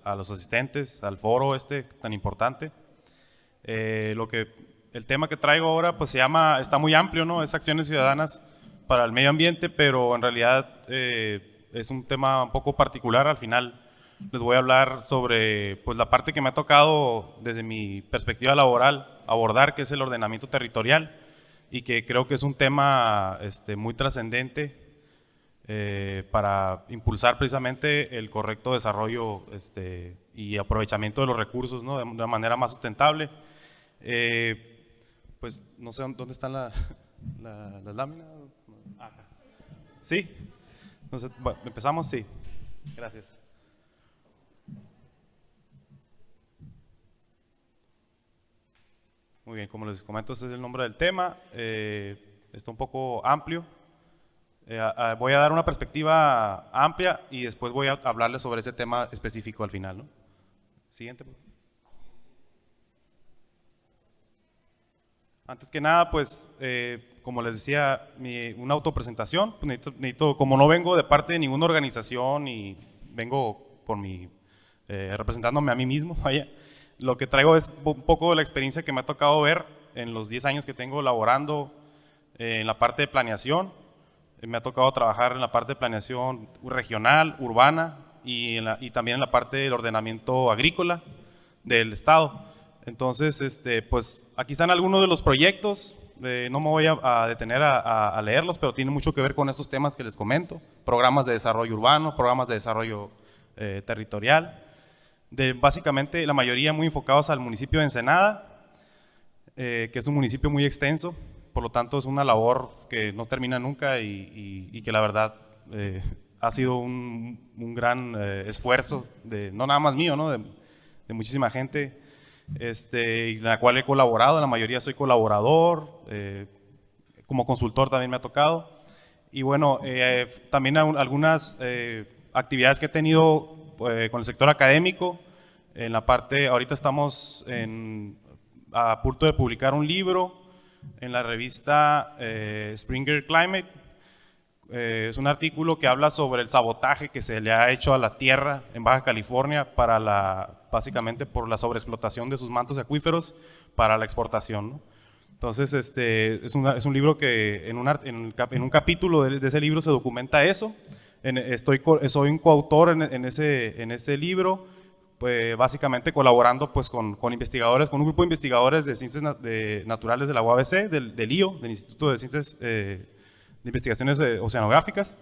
A los asistentes al foro tan importante. El tema que traigo ahora pues está muy amplio, ¿no? Es acciones ciudadanas para el medio ambiente, pero en realidad es un tema un poco particular. Al final les voy a hablar sobre pues la parte que me ha tocado desde mi perspectiva laboral abordar, que es el ordenamiento territorial, y que creo que es un tema muy trascendente para impulsar precisamente el correcto desarrollo y aprovechamiento de los recursos, ¿no? de una manera más sustentable. Pues no sé dónde están las láminas. Acá. ¿Sí? Entonces, bueno, ¿empezamos? Sí. Gracias. Muy bien, como les comento, ese es el nombre del tema. Está un poco amplio. Voy a dar una perspectiva amplia y después voy a hablarles sobre ese tema específico al final, ¿no? Siguiente. Antes que nada, pues, como les decía, una autopresentación. Pues necesito, como no vengo de parte de ninguna organización y vengo representándome a mí mismo, vaya, lo que traigo es un poco de la experiencia que me ha tocado ver en los 10 años que tengo laborando en la parte de planeación. Me ha tocado trabajar en la parte de planeación regional, urbana y también en la parte del ordenamiento agrícola del Estado. Entonces, pues aquí están algunos de los proyectos. No me voy a detener a leerlos, pero tiene mucho que ver con estos temas que les comento. Programas de desarrollo urbano, programas de desarrollo territorial. Básicamente la mayoría muy enfocados al municipio de Ensenada, que es un municipio muy extenso. Por lo tanto, es una labor que no termina nunca y que la verdad ha sido un gran esfuerzo, no nada más mío, ¿no? de muchísima gente, en la cual he colaborado. La mayoría soy colaborador, como consultor también me ha tocado. Y bueno, también algunas actividades que he tenido con el sector académico. En la parte, ahorita estamos a punto de publicar un libro en la revista Springer Climate. Es un artículo que habla sobre el sabotaje que se le ha hecho a la tierra en Baja California básicamente por la sobreexplotación de sus mantos acuíferos para la exportación, ¿no? Entonces, es un libro que en un capítulo de ese libro se documenta eso. Soy un coautor en ese libro, pues, básicamente colaborando pues, con investigadores, con un grupo de investigadores de ciencias naturales de la UABC, del IO, del Instituto de Ciencias de Investigaciones Oceanográficas,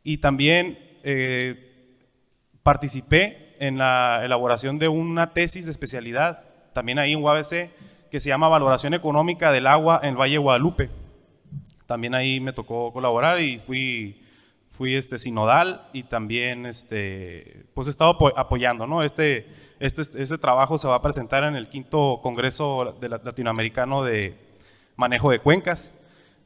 y también participé en la elaboración de una tesis de especialidad, también ahí en UABC, que se llama Valoración Económica del Agua en el Valle de Guadalupe. También ahí me tocó colaborar y fui sinodal y también pues he estado apoyando, ¿no? Este trabajo se va a presentar en el 5º Congreso Latinoamericano de Manejo de Cuencas.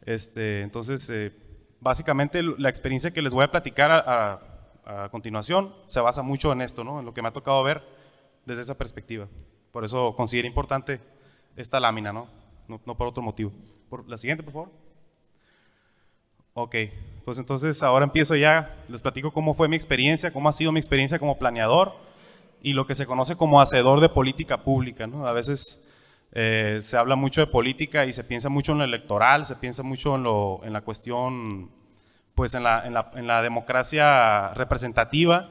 Entonces, básicamente la experiencia que les voy a platicar a continuación se basa mucho en esto, ¿no? En lo que me ha tocado ver desde esa perspectiva. Por eso considero importante esta lámina, ¿no? No por otro motivo. La siguiente, por favor. Ok, pues entonces ahora empiezo ya, les platico cómo fue mi experiencia, cómo ha sido mi experiencia como planeador y lo que se conoce como hacedor de política pública, ¿no? A veces se habla mucho de política y se piensa mucho en lo electoral, se piensa mucho en la cuestión, pues en la democracia representativa,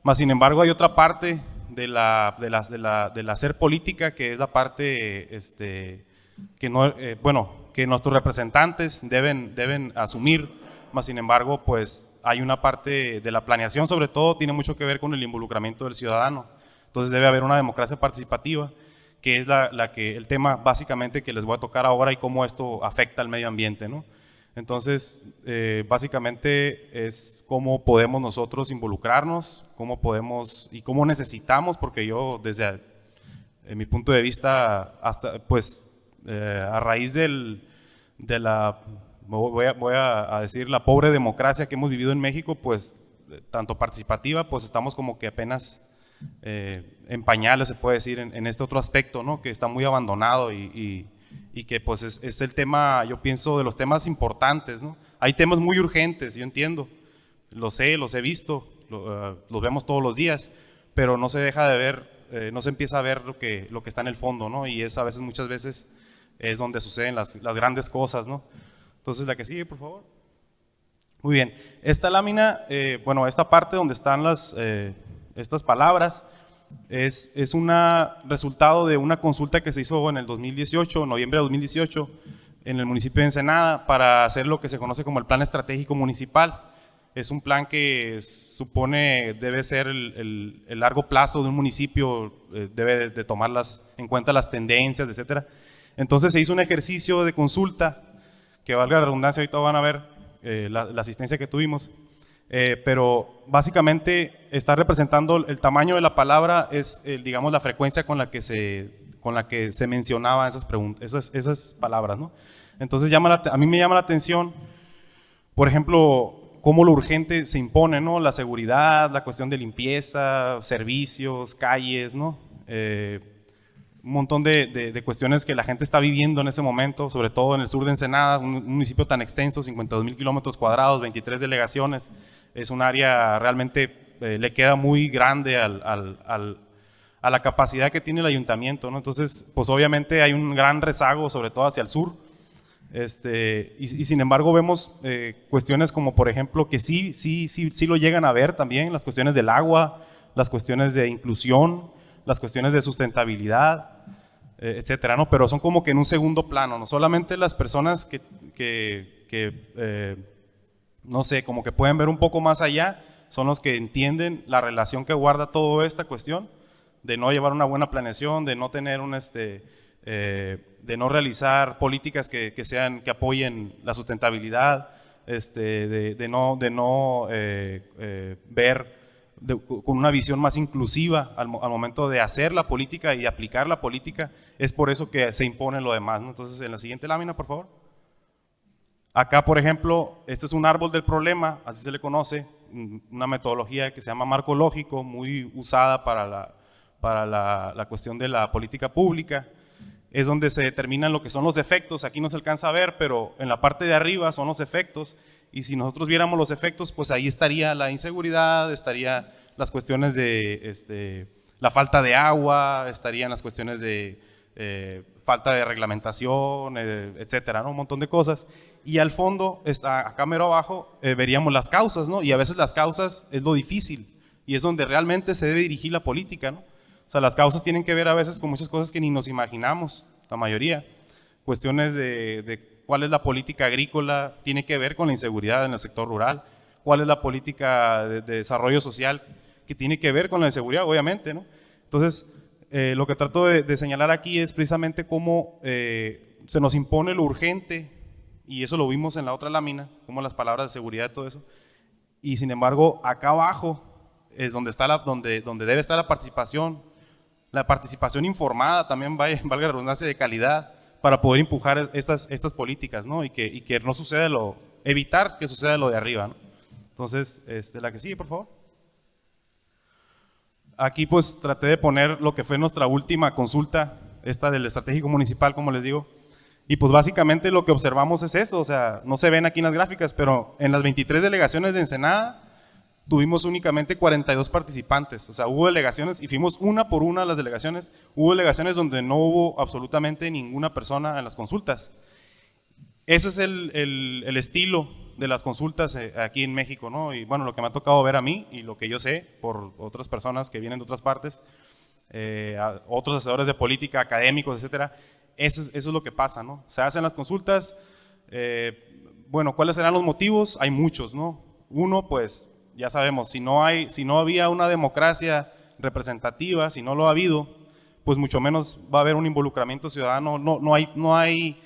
más sin embargo hay otra parte del hacer política, que es la parte que no, que nuestros representantes deben asumir, más sin embargo, pues hay una parte de la planeación, sobre todo, tiene mucho que ver con el involucramiento del ciudadano. Entonces debe haber una democracia participativa, que es el tema básicamente que les voy a tocar ahora y cómo esto afecta al medio ambiente, ¿no? Entonces, básicamente es cómo podemos nosotros involucrarnos, cómo podemos y cómo necesitamos, porque yo desde mi punto de vista, hasta pues a raíz de la, voy a decir, la pobre democracia que hemos vivido en México, pues tanto participativa, pues estamos como que apenas en pañales, se puede decir, en este otro aspecto, ¿no? Que está muy abandonado y y que pues es el tema, yo pienso, de los temas importantes, ¿no? Hay temas muy urgentes, yo entiendo, los he visto, los vemos todos los días, pero no se deja de ver, no se empieza a ver lo que está en el fondo, ¿no? Y es a veces, muchas veces, es donde suceden las grandes cosas, ¿no? Entonces, la que sigue, por favor. Muy bien, esta lámina, bueno, esta parte donde están estas palabras, es un resultado de una consulta que se hizo en el 2018, noviembre de 2018, en el municipio de Ensenada, para hacer lo que se conoce como el Plan Estratégico Municipal. Es un plan que supone debe ser el largo plazo de un municipio, debe de tomar en cuenta las tendencias, etcétera. Entonces se hizo un ejercicio de consulta, que valga la redundancia, ahorita van a ver la asistencia que tuvimos, pero básicamente está representando el tamaño de la palabra, es digamos la frecuencia con la que se mencionaban esas palabras, ¿no? Entonces a mí me llama la atención, por ejemplo, cómo lo urgente se impone, ¿no? La seguridad, la cuestión de limpieza, servicios, calles, ¿no? Un montón de cuestiones que la gente está viviendo en ese momento, sobre todo en el sur de Ensenada, un municipio tan extenso, 52,000 kilómetros cuadrados, 23 delegaciones, es un área realmente, le queda muy grande a la capacidad que tiene el ayuntamiento, ¿no? Entonces, pues obviamente hay un gran rezago, sobre todo hacia el sur, y sin embargo vemos cuestiones como, por ejemplo, que sí lo llegan a ver también, las cuestiones del agua, las cuestiones de inclusión, las cuestiones de sustentabilidad, etcétera, ¿no? Pero son como que en un segundo plano, no solamente las personas que no sé, como que pueden ver un poco más allá, son los que entienden la relación que guarda toda esta cuestión de no llevar una buena planeación, de no tener de no realizar políticas que apoyen la sustentabilidad, de no ver con una visión más inclusiva al momento de hacer la política y aplicar la política. Es por eso que se impone lo demás, ¿no? Entonces, en la siguiente lámina, por favor. Acá, por ejemplo, este es un árbol del problema, así se le conoce, una metodología que se llama marco lógico, muy usada para la cuestión de la política pública. Es donde se determinan lo que son los efectos. Aquí no se alcanza a ver, pero en la parte de arriba son los efectos, y si nosotros viéramos los efectos, pues ahí estaría la inseguridad, estaría las cuestiones de la falta de agua, estarían las cuestiones de falta de reglamentación, etcétera, ¿no? Un montón de cosas. Y al fondo, acá mero abajo, veríamos las causas, ¿no? Y a veces las causas es lo difícil, y es donde realmente se debe dirigir la política, ¿no? O sea, las causas tienen que ver a veces con muchas cosas que ni nos imaginamos, la mayoría. Cuestiones de cuál es la política agrícola, tiene que ver con la inseguridad en el sector rural. Cuál es la política de desarrollo social, que tiene que ver con la inseguridad, obviamente, ¿no? Entonces, lo que trato de señalar aquí es precisamente cómo se nos impone lo urgente, y eso lo vimos en la otra lámina, como las palabras de seguridad y todo eso. Y sin embargo, acá abajo es donde debe estar la participación informada, también valga la redundancia, de calidad, para poder empujar estas políticas, ¿no? Y que no suceda evitar que suceda lo de arriba, ¿no? Entonces, la que sigue, por favor. Aquí pues traté de poner lo que fue nuestra última consulta, esta del estratégico municipal, como les digo, y pues básicamente lo que observamos es eso, o sea, no se ven aquí en las gráficas, pero en las 23 delegaciones de Ensenada tuvimos únicamente 42 participantes, o sea, hubo delegaciones, y fuimos una por una a las delegaciones, hubo delegaciones donde no hubo absolutamente ninguna persona en las consultas. Ese es el estilo de las consultas aquí en México, ¿no? Y bueno, lo que me ha tocado ver a mí y lo que yo sé por otras personas que vienen de otras partes, otros asesores de política, académicos, etcétera, eso es lo que pasa, ¿no? Se hacen las consultas, bueno, ¿cuáles serán los motivos? Hay muchos, ¿no? Uno, pues, ya sabemos, si no había una democracia representativa, si no lo ha habido, pues mucho menos va a haber un involucramiento ciudadano, no hay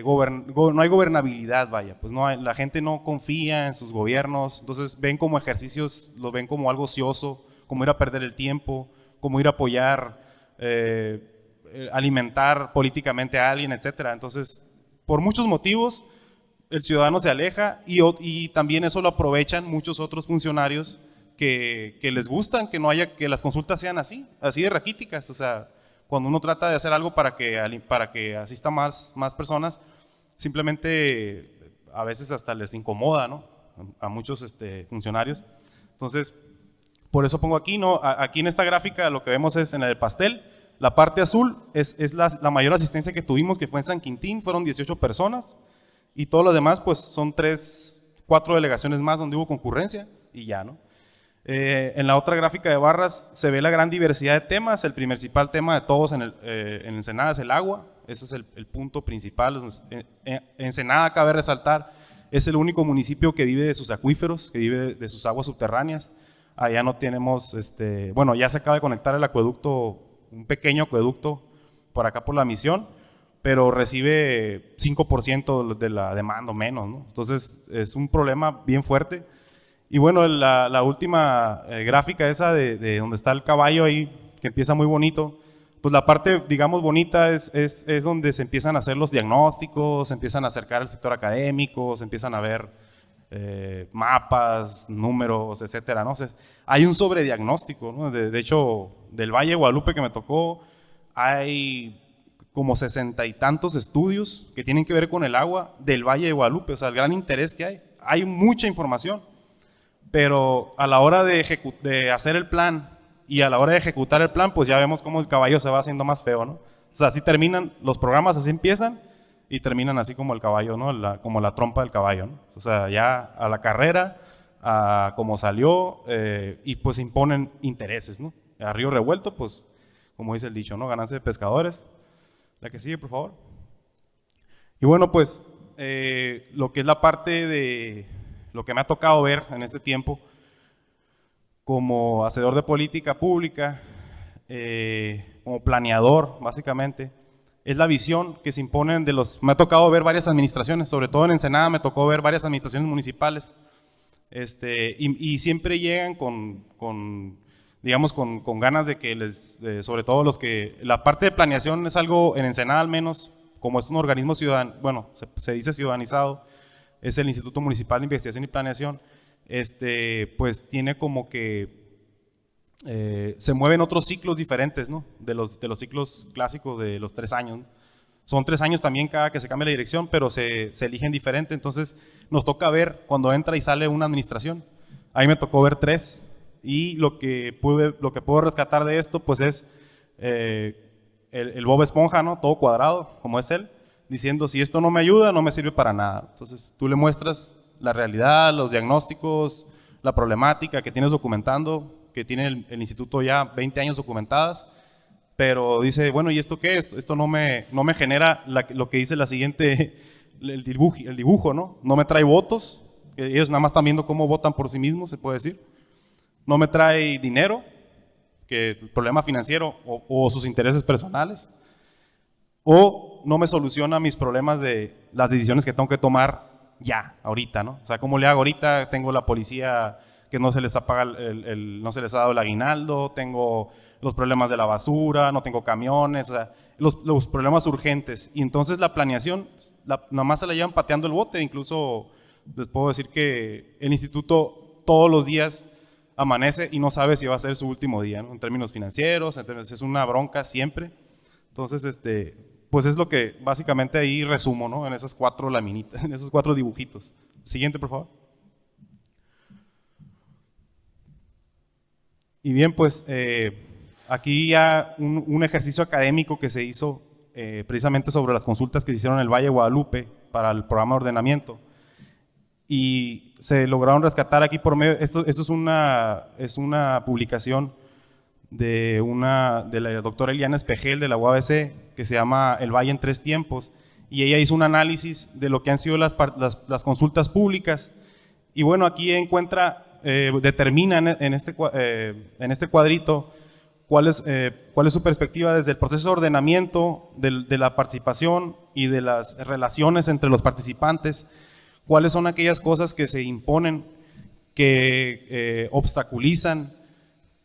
gobernabilidad, vaya, pues la gente no confía en sus gobiernos, entonces ven como ejercicios, lo ven como algo ocioso, como ir a perder el tiempo, como ir a apoyar, alimentar políticamente a alguien, etcétera. Entonces, por muchos motivos, el ciudadano se aleja, y también eso lo aprovechan muchos otros funcionarios que les gustan que las consultas sean así de raquíticas, o sea, cuando uno trata de hacer algo para que asista más personas, simplemente a veces hasta les incomoda, ¿no? A muchos funcionarios. Entonces, por eso pongo aquí, ¿no? Aquí en esta gráfica lo que vemos es en el pastel, la parte azul es la mayor asistencia que tuvimos, que fue en San Quintín, fueron 18 personas, y todos los demás pues son 4 delegaciones más donde hubo concurrencia y ya, ¿no? En la otra gráfica de barras se ve la gran diversidad de temas. El principal tema de todos en Ensenada es el agua, ese es el punto principal. Ensenada, cabe resaltar, es el único municipio que vive de sus acuíferos, que vive de sus aguas subterráneas. Allá no tenemos, bueno, ya se acaba de conectar el acueducto, un pequeño acueducto por acá por la Misión, pero recibe 5% de la demanda o menos, ¿no? Entonces es un problema bien fuerte. Y bueno, la última gráfica esa de donde está el caballo ahí, que empieza muy bonito, pues la parte, digamos, bonita es donde se empiezan a hacer los diagnósticos, se empiezan a acercar al sector académico, se empiezan a ver mapas, números, etcétera, ¿no? O sea, hay un sobrediagnóstico, ¿no? De hecho, del Valle de Guadalupe que me tocó, hay como 60 y tantos estudios que tienen que ver con el agua del Valle de Guadalupe, o sea, el gran interés que hay mucha información. Pero a la hora de hacer el plan y a la hora de ejecutar el plan, pues ya vemos cómo el caballo se va haciendo más feo, ¿no? O sea, así terminan, los programas así empiezan y terminan así como el caballo, ¿no? Como la trompa del caballo, ¿no? O sea, ya a la carrera, a como salió, y pues imponen intereses, ¿no? A río revuelto, pues, como dice el dicho, ¿no? Ganancia de pescadores. La que sigue, por favor. Y bueno, pues, lo que es la parte de lo que me ha tocado ver en este tiempo como hacedor de política pública, como planeador básicamente, es la visión que se imponen me ha tocado ver varias administraciones, sobre todo en Ensenada me tocó ver varias administraciones municipales, y siempre llegan digamos, con ganas de que sobre todo la parte de planeación es algo, en Ensenada al menos, como es un organismo ciudadano, bueno, se dice ciudadanizado, es el Instituto Municipal de Investigación y Planeación, pues tiene como que se mueven otros ciclos diferentes, ¿no? De los ciclos clásicos de los 3 años, ¿no? Son 3 años también cada que se cambia la dirección, pero se eligen diferente, entonces nos toca ver cuando entra y sale una administración. Ahí me tocó ver 3 y lo que puedo rescatar de esto pues es el Bob Esponja, ¿no? Todo cuadrado, como es él, diciendo si esto no me ayuda, no me sirve para nada. Entonces tú le muestras la realidad, los diagnósticos, la problemática que tienes documentando, que tiene el instituto ya 20 años documentadas, pero dice, bueno, ¿y esto qué es? Esto no me genera lo que dice la siguiente, el dibujo, ¿no? No me trae votos, ellos nada más están viendo cómo votan por sí mismos, se puede decir. No me trae dinero, que el problema financiero o sus intereses personales, o no me soluciona mis problemas de las decisiones que tengo que tomar ya, ahorita, ¿no? O sea, ¿cómo le hago ahorita? Tengo la policía que no se les paga no se les ha dado el aguinaldo, tengo los problemas de la basura, no tengo camiones, o sea, los problemas urgentes. Y entonces la planeación, nada más se la llevan pateando el bote. Incluso les puedo decir que el instituto todos los días amanece y no sabe si va a ser su último día, ¿no? En términos financieros, es una bronca siempre. Entonces, pues es lo que básicamente ahí resumo, ¿no? En esas 4 laminitas, en esos 4 dibujitos. Siguiente, por favor. Y bien, pues aquí ya un ejercicio académico que se hizo precisamente sobre las consultas que se hicieron en el Valle de Guadalupe para el programa de ordenamiento. Y se lograron rescatar aquí por medio, esto es una publicación de la doctora Eliana Espejel de la UABC, que se llama El Valle en 3 tiempos, y ella hizo un análisis de lo que han sido las consultas públicas. Y bueno, aquí determina en este cuadrito cuál es su perspectiva desde el proceso de ordenamiento, de la participación y de las relaciones entre los participantes. ¿Cuáles son aquellas cosas que se imponen, que obstaculizan,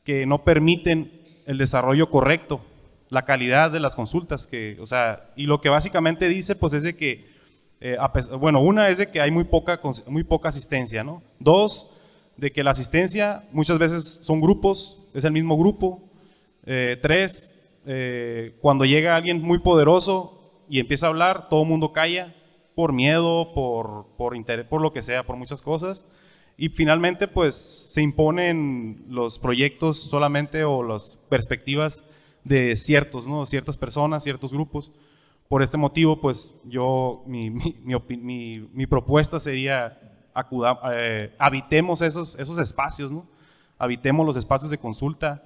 que no permiten el desarrollo correcto, la calidad de las consultas? Y lo que básicamente dice, pues es de que, una es de que hay muy poca asistencia, ¿no? 2, de que la asistencia muchas veces son grupos, es el mismo grupo. 3, cuando llega alguien muy poderoso y empieza a hablar, todo el mundo calla por miedo, por interés, por lo que sea, por muchas cosas. Y finalmente pues se imponen los proyectos solamente o las perspectivas de ciertos, ¿no? Ciertas personas, ciertos grupos. Por este motivo pues mi propuesta sería habitemos esos espacios, ¿no? Habitemos los espacios de consulta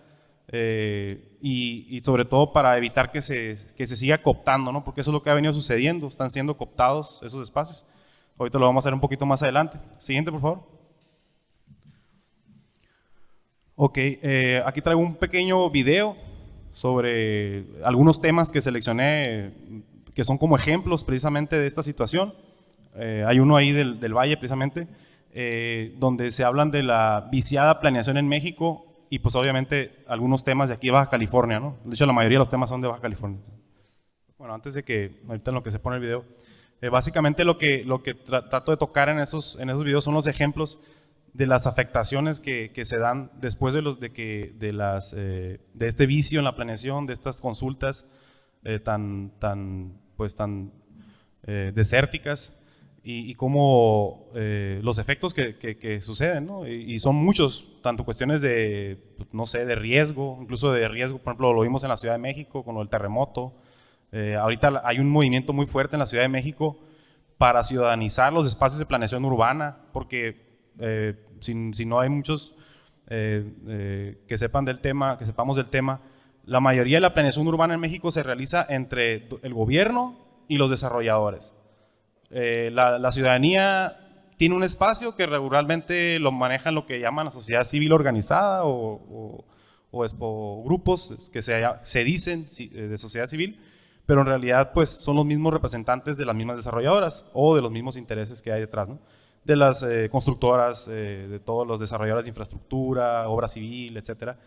y sobre todo para evitar que se siga cooptando, ¿no? Porque eso es lo que ha venido sucediendo, están siendo cooptados esos espacios. Ahorita lo vamos a hacer un poquito más adelante. Siguiente, por favor. Ok, aquí traigo un pequeño video sobre algunos temas que seleccioné que son como ejemplos precisamente de esta situación. Hay uno ahí del Valle precisamente, donde se hablan de la viciada planeación en México y pues obviamente algunos temas de aquí de Baja California, ¿no? De hecho la mayoría de los temas son de Baja California. Bueno, antes de que, ahorita en lo que se pone el video, básicamente lo que trato de tocar en esos videos son los ejemplos de las afectaciones que se dan después de este vicio en la planeación, de estas consultas tan desérticas y cómo los efectos que suceden, ¿no? Y son muchos, tanto cuestiones de, no sé, de riesgo, incluso de riesgo, por ejemplo, lo vimos en la Ciudad de México con el terremoto. Ahorita hay un movimiento muy fuerte en la Ciudad de México para ciudadanizar los espacios de planeación urbana, porque si no hay muchos que sepan del tema, que sepamos del tema, la mayoría de la planeación urbana en México se realiza entre el gobierno y los desarrolladores. La ciudadanía tiene un espacio que regularmente lo manejan lo que llaman la sociedad civil organizada o grupos que se dicen de sociedad civil, pero en realidad pues son los mismos representantes de las mismas desarrolladoras o de los mismos intereses que hay detrás, ¿no? De las constructoras, de todos los desarrolladores de infraestructura, obra civil, etcétera.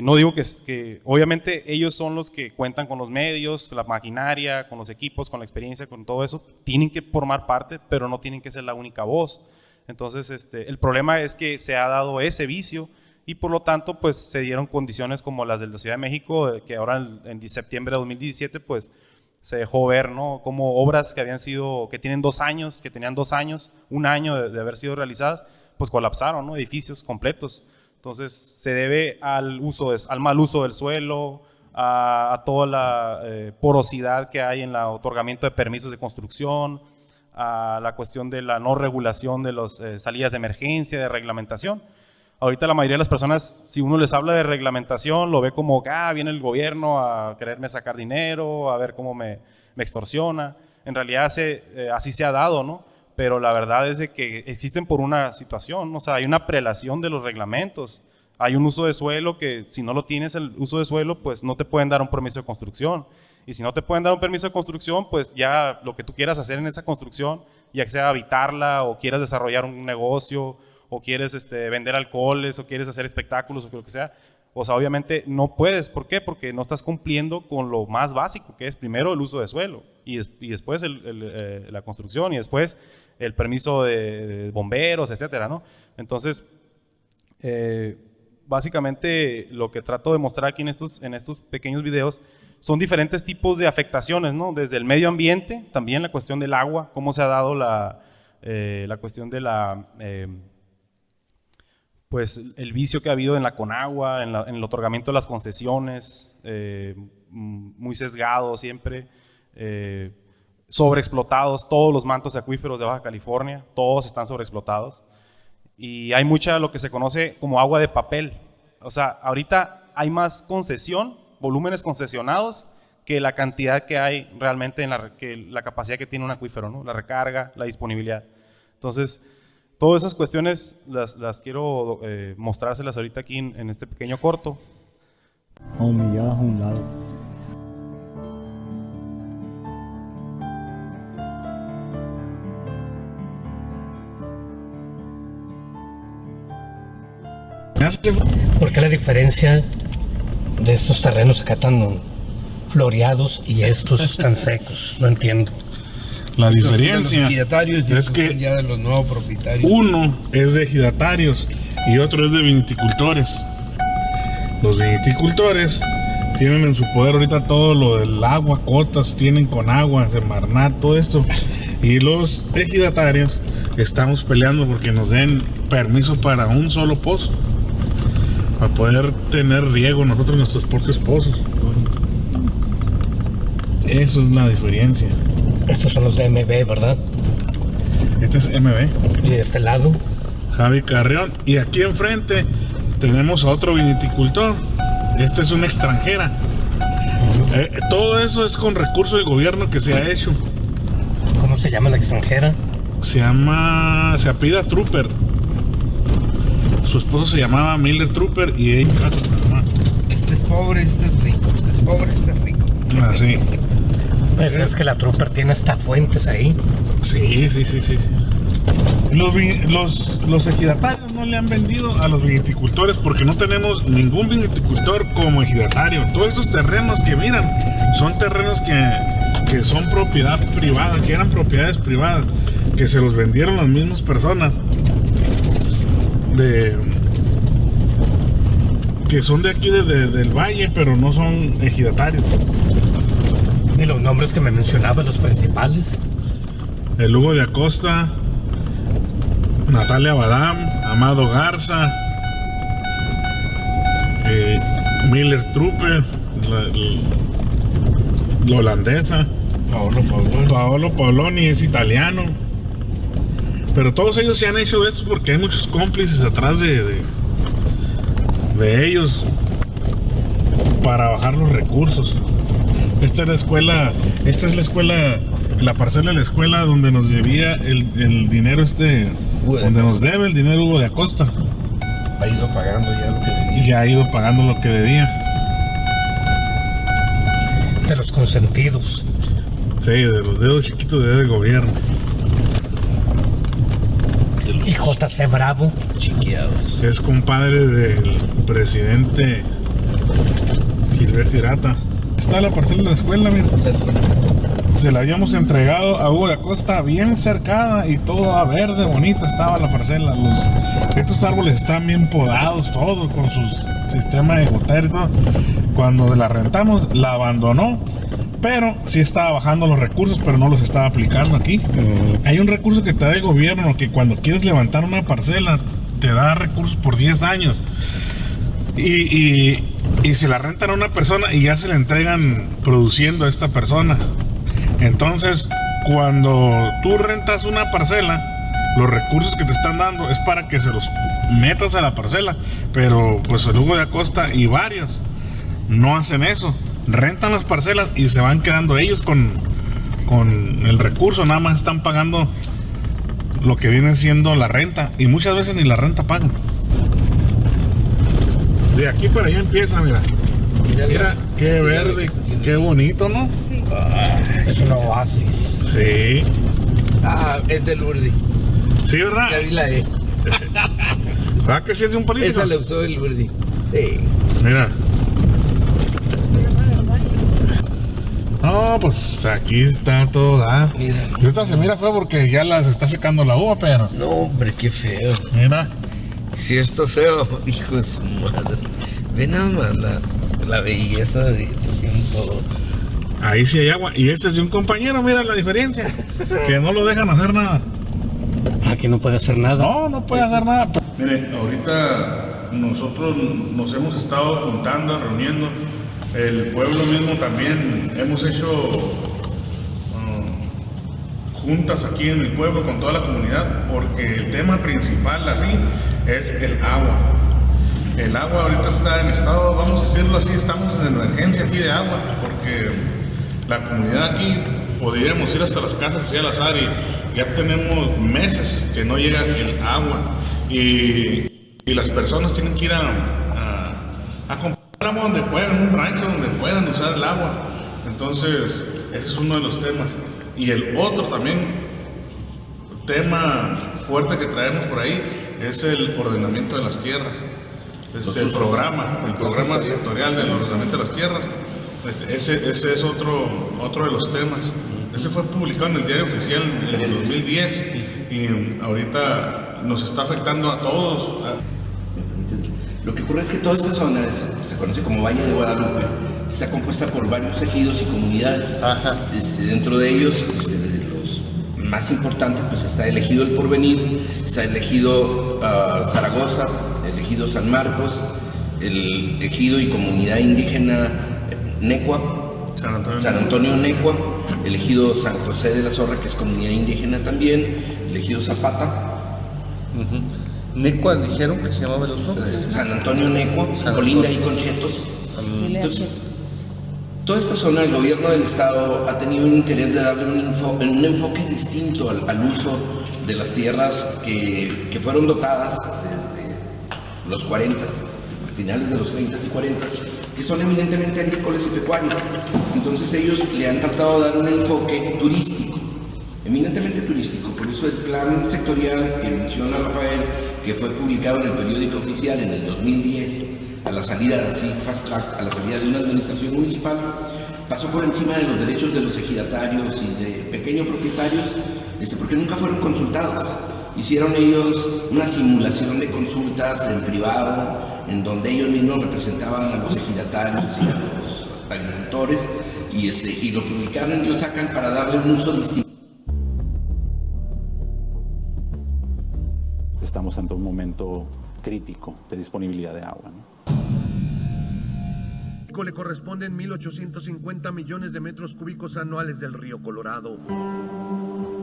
No digo que obviamente ellos son los que cuentan con los medios, con la maquinaria, con los equipos, con la experiencia, con todo eso, tienen que formar parte, pero no tienen que ser la única voz. Entonces el problema es que se ha dado ese vicio y por lo tanto pues se dieron condiciones como las de la Ciudad de México, que ahora en septiembre de 2017 pues se dejó ver, ¿no? Como obras que tienen 2 años, que tenían 2 años, 1 año de haber sido realizadas, pues colapsaron, ¿no? Edificios completos. Entonces se debe al mal uso del suelo, a toda la porosidad que hay en el otorgamiento de permisos de construcción, a la cuestión de la no regulación de las salidas de emergencia, de reglamentación. Ahorita la mayoría de las personas, si uno les habla de reglamentación, lo ve como que viene el gobierno a quererme sacar dinero, a ver cómo me extorsiona. En realidad así se ha dado, ¿no? Pero la verdad es de que existen por una situación, o sea, hay una prelación de los reglamentos. Hay un uso de suelo que si no lo tienes el uso de suelo, pues no te pueden dar un permiso de construcción. Y si no te pueden dar un permiso de construcción, pues ya lo que tú quieras hacer en esa construcción, ya sea habitarla o quieras desarrollar un negocio o quieres vender alcoholes o quieres hacer espectáculos o lo que sea, o sea, obviamente no puedes. ¿Por qué? Porque no estás cumpliendo con lo más básico, que es primero el uso de suelo y después la construcción y después el permiso de bomberos, etcétera, ¿no? Entonces, básicamente lo que trato de mostrar aquí en estos pequeños videos son diferentes tipos de afectaciones, ¿no? Desde el medio ambiente, también la cuestión del agua, cómo se ha dado la cuestión de pues el vicio que ha habido en la Conagua, en el otorgamiento de las concesiones, muy sesgado siempre, sobreexplotados, todos los mantos acuíferos de Baja California, todos están sobreexplotados. Y hay mucha lo que se conoce como agua de papel. O sea, ahorita hay más concesión, volúmenes concesionados, que la cantidad que hay realmente que la capacidad que tiene un acuífero, ¿no? La recarga, la disponibilidad. Entonces, todas esas cuestiones las quiero mostrárselas ahorita aquí en este pequeño corto. Humillados a un lado. ¿Por qué la diferencia de estos terrenos acá tan floreados y estos tan secos? No entiendo. La diferencia es que ya de los nuevos propietarios. Uno es de ejidatarios y otro es de viticultores. Los viticultores tienen en su poder ahorita todo lo del agua, cotas tienen con agua, Semarnat, todo esto. Y los ejidatarios estamos peleando porque nos den permiso para un solo pozo, para poder tener riego nosotros, nuestros propios pozos. Eso es la diferencia. Estos son los de MB, ¿verdad? Este es MB. Y de este lado, Javi Carrión. Y aquí enfrente tenemos a otro viticultor. Esta es una extranjera. Todo eso es con recurso del gobierno que se ha hecho. ¿cómo se llama la extranjera? Se apellida Trooper. Su esposo se llamaba Miller Trooper y ella casa su mamá. Este es pobre, este es rico. Este es pobre, este es rico. Así. Pues es que la Trooper tiene hasta fuentes ahí. Sí. Los ejidatarios no le han vendido a los viticultores porque no tenemos ningún viticultor como ejidatario. Todos estos terrenos que miran son terrenos que son propiedad privada, que eran propiedades privadas, que se los vendieron las mismas personas que son de aquí del valle, pero no son ejidatarios. Y los nombres que me mencionabas, los principales. El Hugo de Acosta, Natalia Badam, Amado Garza, Miller Trooper, la holandesa, Paolo Paoloni es italiano. Pero todos ellos se han hecho de esto porque hay muchos cómplices atrás de ellos para bajar los recursos. Esta es la parcela de la escuela donde nos debía el dinero donde nos debe el dinero Hugo de Acosta. Ha ido pagando ya lo que debía. Y ha ido pagando lo que debía. De los consentidos. Sí, de los dedos chiquitos del gobierno. Y JC Bravo. Chiqueados. Es compadre del presidente Gilberto Irata. Está la parcela de la escuela, mira. Se la habíamos entregado a Hugo de Acosta bien cercada y toda verde, bonita estaba la parcela. Estos árboles están bien podados, todo con su sistema de gotero y todo. Cuando la rentamos, la abandonó, pero sí estaba bajando los recursos, pero no los estaba aplicando aquí. Hay un recurso que te da el gobierno que cuando quieres levantar una parcela, te da recursos por 10 años. Y se la rentan a una persona y ya se le entregan produciendo a esta persona. Entonces, cuando tú rentas una parcela, los recursos que te están dando es para que se los metas a la parcela. Pero pues el Hugo de Acosta y varios no hacen eso. Rentan las parcelas y se van quedando ellos con el recurso. Nada más están pagando lo que viene siendo la renta. Y muchas veces ni la renta pagan. De aquí para allá empieza, mira. Mira, qué verde, qué bonito, ¿no? Sí. Es un oasis. Sí. Ah, es de Lourdes. Sí, ¿verdad? Ya vi la E. ¿Verdad que sí es de un político? Esa la usó el Lourdes. Sí. Mira. No, pues aquí está todo. Mira. Y ahorita se mira feo porque ya las está secando la uva, pero. No, hombre, qué feo. Mira. Si esto es feo, hijo de su madre. Ve nada más la belleza de vegetación, todo. Ahí sí hay agua. Y este es de un compañero, mira la diferencia. Que no lo dejan hacer nada. Aquí no puede hacer nada. No puede hacer nada. Mire, ahorita nosotros nos hemos estado juntando, reuniendo. El pueblo mismo también hemos hecho juntas aquí en el pueblo con toda la comunidad, porque el tema principal así es el agua. El agua ahorita está en estado, vamos a decirlo así, estamos en emergencia aquí de agua, porque la comunidad aquí podríamos ir hasta las casas así al azar y ya tenemos meses que no llega el agua y las personas tienen que ir a comprar agua donde puedan, en un rancho donde puedan usar el agua. Entonces ese es uno de los temas. Y el otro también tema fuerte que traemos por ahí es el ordenamiento de las tierras. El programa sectorial del ordenamiento de las tierras. Ese es otro de los temas. Ese fue publicado en el Diario Oficial en el 2010 y ahorita nos está afectando a todos. Lo que ocurre es que toda esta zona se conoce como Valle de Guadalupe está compuesta por varios ejidos y comunidades. Dentro de ellos, de los más importantes, pues está el ejido El Porvenir, está el ejido Zaragoza, el ejido San Marcos, el ejido y comunidad indígena Necua, San Antonio Necua, el ejido San José de la Zorra, que es comunidad indígena también, el ejido Zapata. Necua dijeron que se llamaba el otro. San Antonio Necua, colinda ahí con Chetos. Entonces, toda esta zona, el gobierno del estado ha tenido un interés de darle un enfoque distinto al uso de las tierras que fueron dotadas desde los 40, finales de los 30 y 40, que son eminentemente agrícolas y pecuarias. Entonces ellos le han tratado de dar un enfoque turístico, eminentemente turístico. Por eso el plan sectorial que menciona Rafael, que fue publicado en el periódico oficial en el 2010, a la salida, así fast track, a la salida de una administración municipal, pasó por encima de los derechos de los ejidatarios y de pequeños propietarios, porque nunca fueron consultados. Hicieron ellos una simulación de consultas en privado, en donde ellos mismos representaban a los ejidatarios y a los agricultores, y lo publicaron y lo sacan para darle un uso distinto. Estamos ante un momento crítico de disponibilidad de agua, ¿no? Le corresponden 1.850 millones de metros cúbicos anuales del río Colorado,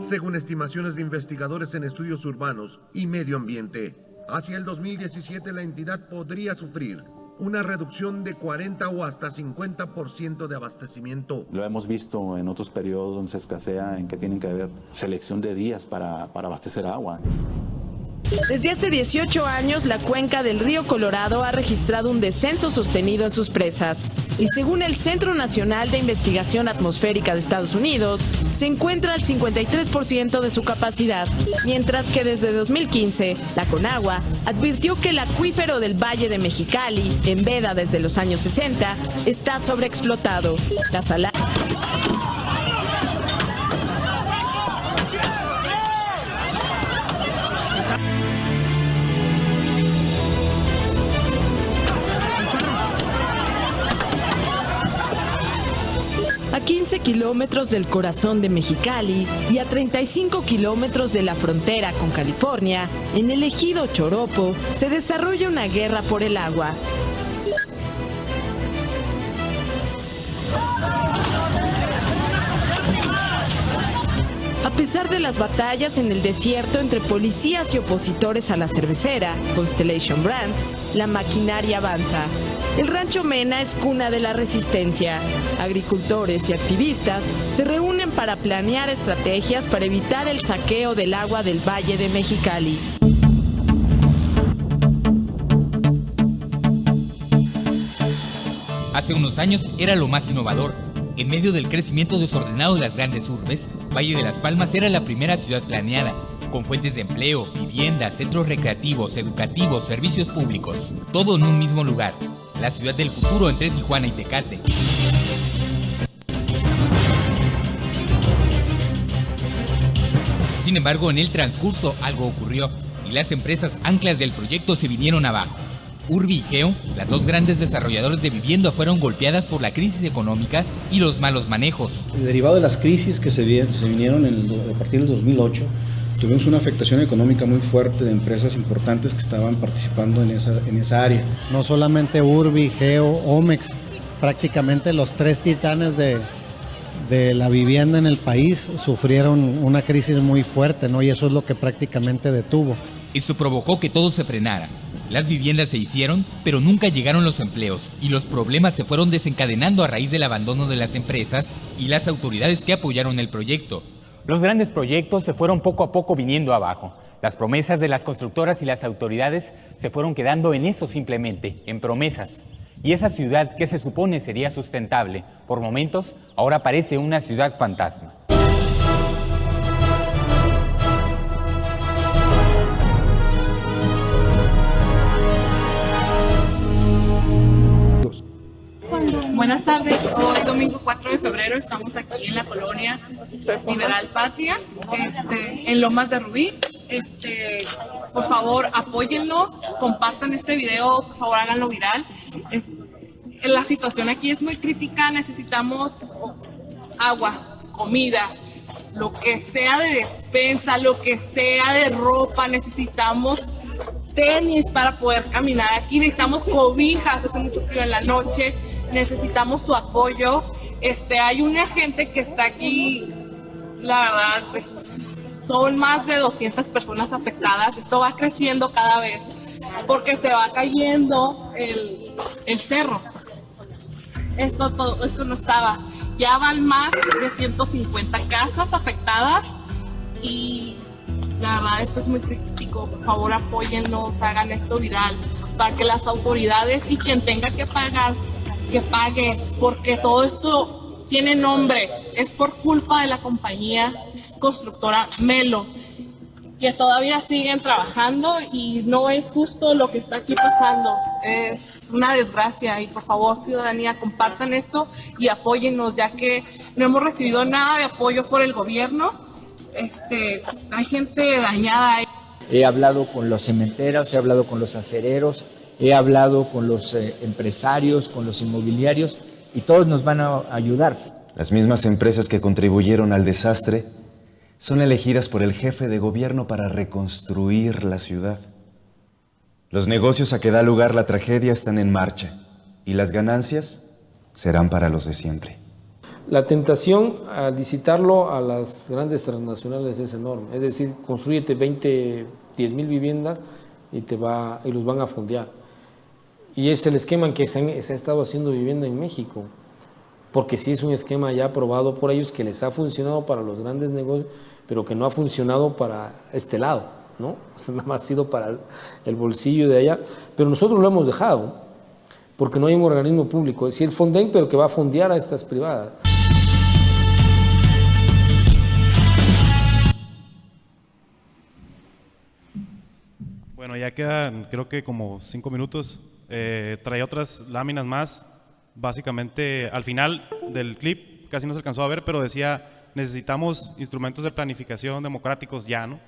según estimaciones de investigadores en estudios urbanos y medio ambiente. Hacia el 2017 la entidad podría sufrir una reducción de 40 o hasta 50% de abastecimiento. Lo hemos visto en otros periodos donde se escasea, en que tienen que haber selección de días para abastecer agua. Desde hace 18 años, la cuenca del río Colorado ha registrado un descenso sostenido en sus presas. Y según el Centro Nacional de Investigación Atmosférica de Estados Unidos, se encuentra al 53% de su capacidad. Mientras que desde 2015, la Conagua advirtió que el acuífero del Valle de Mexicali, en veda desde los años 60, está sobreexplotado. La sala... A 15 kilómetros del corazón de Mexicali y a 35 kilómetros de la frontera con California, en el ejido Choropo, se desarrolla una guerra por el agua. A pesar de las batallas en el desierto entre policías y opositores a la cervecera, Constellation Brands, la maquinaria avanza. El Rancho Mena es cuna de la resistencia. Agricultores y activistas se reúnen para planear estrategias para evitar el saqueo del agua del Valle de Mexicali. Hace unos años era lo más innovador. En medio del crecimiento desordenado de las grandes urbes, Valle de las Palmas era la primera ciudad planeada, con fuentes de empleo, viviendas, centros recreativos, educativos, servicios públicos, todo en un mismo lugar. La ciudad del futuro entre Tijuana y Tecate. Sin embargo, en el transcurso algo ocurrió y las empresas anclas del proyecto se vinieron abajo. Urbi y Geo, las dos grandes desarrolladoras de vivienda, fueron golpeadas por la crisis económica y los malos manejos. Derivado de las crisis que se vinieron a partir del 2008, tuvimos una afectación económica muy fuerte de empresas importantes que estaban participando en esa área. No solamente Urbi, Geo, Omex, prácticamente los tres titanes de la vivienda en el país sufrieron una crisis muy fuerte, ¿no? Y eso es lo que prácticamente detuvo. Eso provocó que todo se frenara. Las viviendas se hicieron, pero nunca llegaron los empleos y los problemas se fueron desencadenando a raíz del abandono de las empresas y las autoridades que apoyaron el proyecto. Los grandes proyectos se fueron poco a poco viniendo abajo. Las promesas de las constructoras y las autoridades se fueron quedando en eso simplemente, en promesas. Y esa ciudad que se supone sería sustentable, por momentos, ahora parece una ciudad fantasma. Buenas tardes, hoy domingo 4 de febrero estamos aquí en la colonia Liberal Patria, en Lomas de Rubí. Por favor apóyennos, compartan este video, por favor háganlo viral. la situación aquí es muy crítica, necesitamos agua, comida, lo que sea de despensa, lo que sea de ropa, necesitamos tenis para poder caminar aquí, necesitamos cobijas, hace mucho frío en la noche, necesitamos su apoyo. Hay una gente que está aquí, la verdad, pues, son más de 200 personas afectadas, esto va creciendo cada vez, porque se va cayendo el cerro. Esto no estaba. Ya van más de 150 casas afectadas y la verdad esto es muy crítico. Por favor, apóyennos, hagan esto viral para que las autoridades y quien tenga que pagar, que pague, porque todo esto tiene nombre. Es por culpa de la compañía constructora Melo, que todavía siguen trabajando y no es justo lo que está aquí pasando. Es una desgracia y por favor, ciudadanía, compartan esto y apóyennos, ya que no hemos recibido nada de apoyo por el gobierno. Hay gente dañada ahí. He hablado con los cementeros, he hablado con los acereros, he hablado con los empresarios, con los inmobiliarios y todos nos van a ayudar. Las mismas empresas que contribuyeron al desastre son elegidas por el jefe de gobierno para reconstruir la ciudad. Los negocios a que da lugar la tragedia están en marcha y las ganancias serán para los de siempre. La tentación al licitarlo a las grandes transnacionales es enorme, es decir, construyete 10,000 viviendas y los van a fondear. Y es el esquema en que se ha estado haciendo vivienda en México, porque sí es un esquema ya aprobado por ellos que les ha funcionado para los grandes negocios, pero que no ha funcionado para este lado, ¿no? Nada más ha sido para el bolsillo de allá, pero nosotros lo hemos dejado, porque no hay un organismo público, es decir, el Fonden, pero que va a fondear a estas privadas. Bueno, ya quedan creo que como 5 minutos. Traía otras láminas más. Básicamente, al final del clip, casi no se alcanzó a ver, pero decía, necesitamos instrumentos de planificación democráticos ya, ¿no?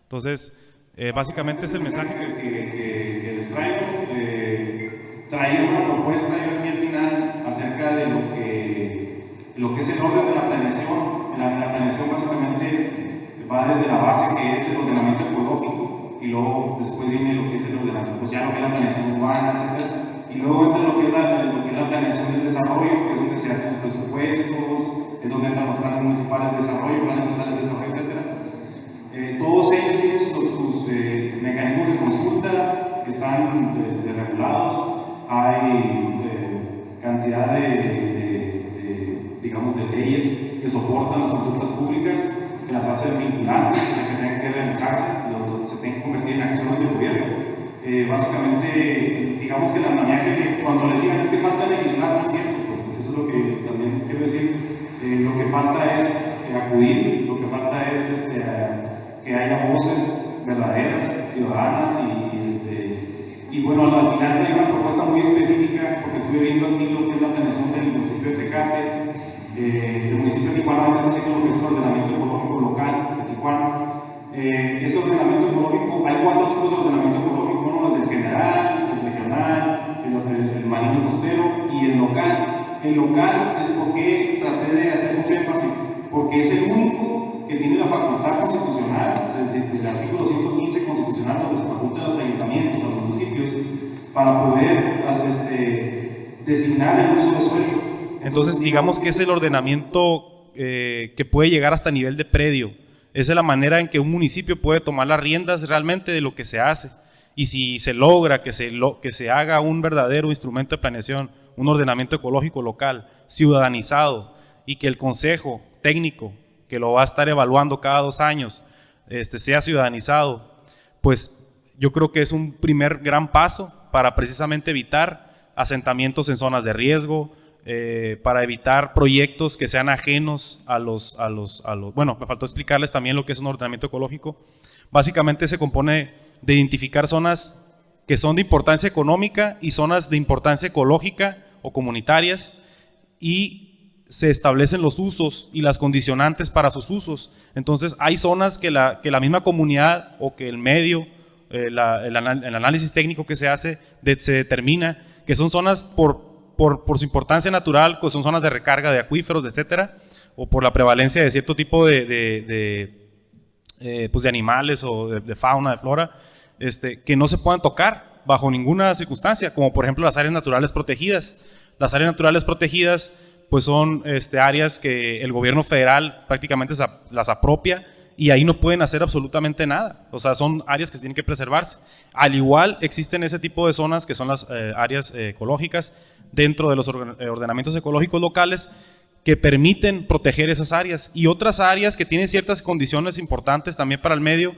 Entonces, básicamente es el mensaje que les traigo. Traía una propuesta yo aquí al final acerca de lo que es el orden de la planeación. La planeación básicamente va desde la base, que es el ordenamiento ecológico, y luego después viene lo que es el ordenamiento, pues ya lo que es la planeación urbana, etc. Y luego entra lo que es la planeación del desarrollo, que es donde se hacen los presupuestos, es donde entran los planes municipales de desarrollo, planes estatales de desarrollo, etc. Todos ellos tienen sus mecanismos de consulta que están regulados. Hay cantidad digamos, de leyes que soportan las consultas públicas, que las hacen vinculantes, que tienen que realizarse, se tienen que convertir en acciones de gobierno. Básicamente, digamos que la mañana, cuando les digan es que falta legislar, no es cierto, pues eso es lo que también les quiero decir. Lo que falta es acudir, lo que falta es que haya voces verdaderas, ciudadanas y bueno, al final hay una propuesta muy específica, porque estuve viendo aquí lo que es la planeación del municipio de Tecate. El municipio de Tijuana ahora está haciendo lo que es el ordenamiento ecológico local de Tijuana. Ese ordenamiento ecológico, hay 4 tipos de ordenamiento ecológico, ¿no? Desde el general, el regional, el marino costero y el local. El local es porque traté de hacer mucho énfasis, porque es el único que tiene la facultad constitucional, desde el artículo 115 constitucional, donde se faculta a los ayuntamientos, a los municipios, para poder designar el uso de suelo. Entonces, digamos que es el ordenamiento que puede llegar hasta nivel de predio. Esa es la manera en que un municipio puede tomar las riendas realmente de lo que se hace. Y si se logra que se haga un verdadero instrumento de planeación, un ordenamiento ecológico local, ciudadanizado, y que el consejo técnico, que lo va a estar evaluando cada 2 años, sea ciudadanizado, pues yo creo que es un primer gran paso para precisamente evitar asentamientos en zonas de riesgo, para evitar proyectos que sean ajenos a los... Bueno, me faltó explicarles también lo que es un ordenamiento ecológico. Básicamente se compone de identificar zonas que son de importancia económica y zonas de importancia ecológica o comunitarias, y se establecen los usos y las condicionantes para sus usos. Entonces hay zonas que la misma comunidad o que el medio, el análisis técnico que se hace, se determina que son zonas por por su importancia natural, pues son zonas de recarga de acuíferos, etcétera, o por la prevalencia de cierto tipo pues de animales o de fauna, de flora, que no se puedan tocar bajo ninguna circunstancia, como por ejemplo las áreas naturales protegidas. Las áreas naturales protegidas pues son áreas que el gobierno federal prácticamente las apropia y ahí no pueden hacer absolutamente nada. O sea, son áreas que tienen que preservarse. Al igual existen ese tipo de zonas que son las áreas ecológicas dentro de los ordenamientos ecológicos locales que permiten proteger esas áreas, y otras áreas que tienen ciertas condiciones importantes también para el medio,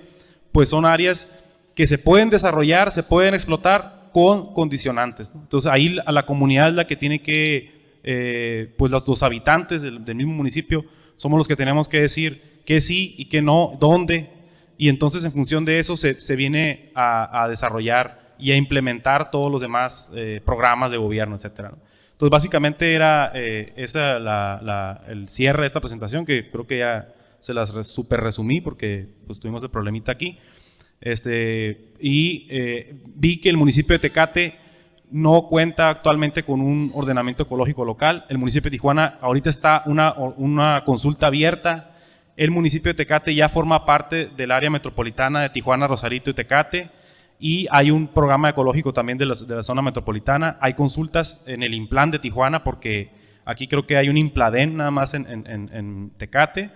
pues son áreas que se pueden desarrollar, se pueden explotar con condicionantes, ¿no? Entonces ahí a la comunidad es la que tiene que, pues los habitantes del mismo municipio somos los que tenemos que decir qué sí y qué no, dónde, y entonces en función de eso se viene a desarrollar y a implementar todos los demás programas de gobierno, etcétera, ¿no? Entonces básicamente era el cierre de esta presentación, que creo que ya se las super resumí porque pues tuvimos el problemita aquí. Vi que el municipio de Tecate no cuenta actualmente con un ordenamiento ecológico local. El municipio de Tijuana ahorita está una consulta abierta. El municipio de Tecate ya forma parte del área metropolitana de Tijuana, Rosarito y Tecate, y hay un programa ecológico también de la zona metropolitana. Hay consultas en el Implan de Tijuana, porque aquí creo que hay un Impladen nada más en Tecate,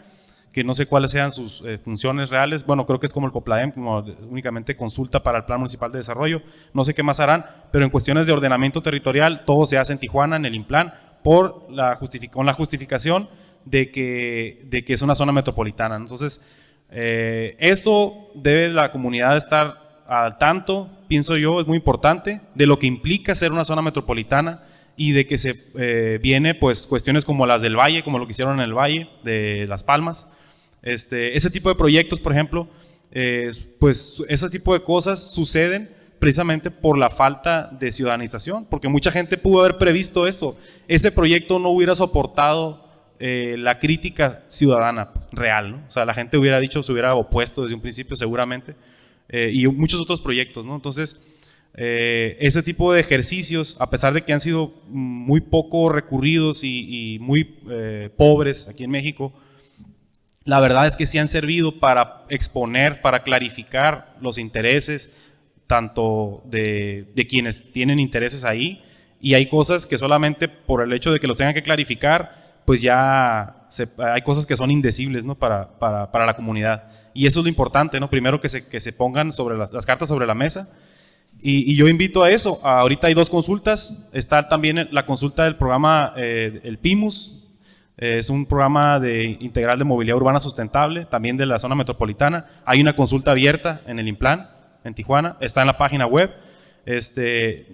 que no sé cuáles sean sus funciones reales. Bueno, creo que es como el Copladem, como únicamente consulta para el Plan Municipal de Desarrollo. No sé qué más harán, pero en cuestiones de ordenamiento territorial todo se hace en Tijuana, en el Implan, con la justificación de que es una zona metropolitana. Entonces, eso debe la comunidad estar al tanto, pienso yo, es muy importante, de lo que implica ser una zona metropolitana y de que se viene pues cuestiones como las del Valle, como lo que hicieron en el Valle de Las Palmas. Ese tipo de proyectos, por ejemplo, pues ese tipo de cosas suceden precisamente por la falta de ciudadanización, porque mucha gente pudo haber previsto esto. Ese proyecto no hubiera soportado la crítica ciudadana real, ¿no? O sea, la gente hubiera dicho, se hubiera opuesto desde un principio seguramente, y muchos otros proyectos, ¿no? Entonces, ese tipo de ejercicios, a pesar de que han sido muy poco recurridos y muy pobres aquí en México, la verdad es que sí han servido para exponer, para clarificar los intereses tanto de quienes tienen intereses ahí, y hay cosas que solamente por el hecho de que los tengan que clarificar, pues ya hay cosas que son indecibles, ¿no? para la comunidad. Y eso es lo importante, ¿no? Primero que se pongan sobre las cartas sobre la mesa, y yo invito a eso. Ahorita hay 2 consultas. Está también la consulta del programa, el PIMUS, es un programa integral de movilidad urbana sustentable, también de la zona metropolitana. Hay una consulta abierta en el Implan, en Tijuana, está en la página web.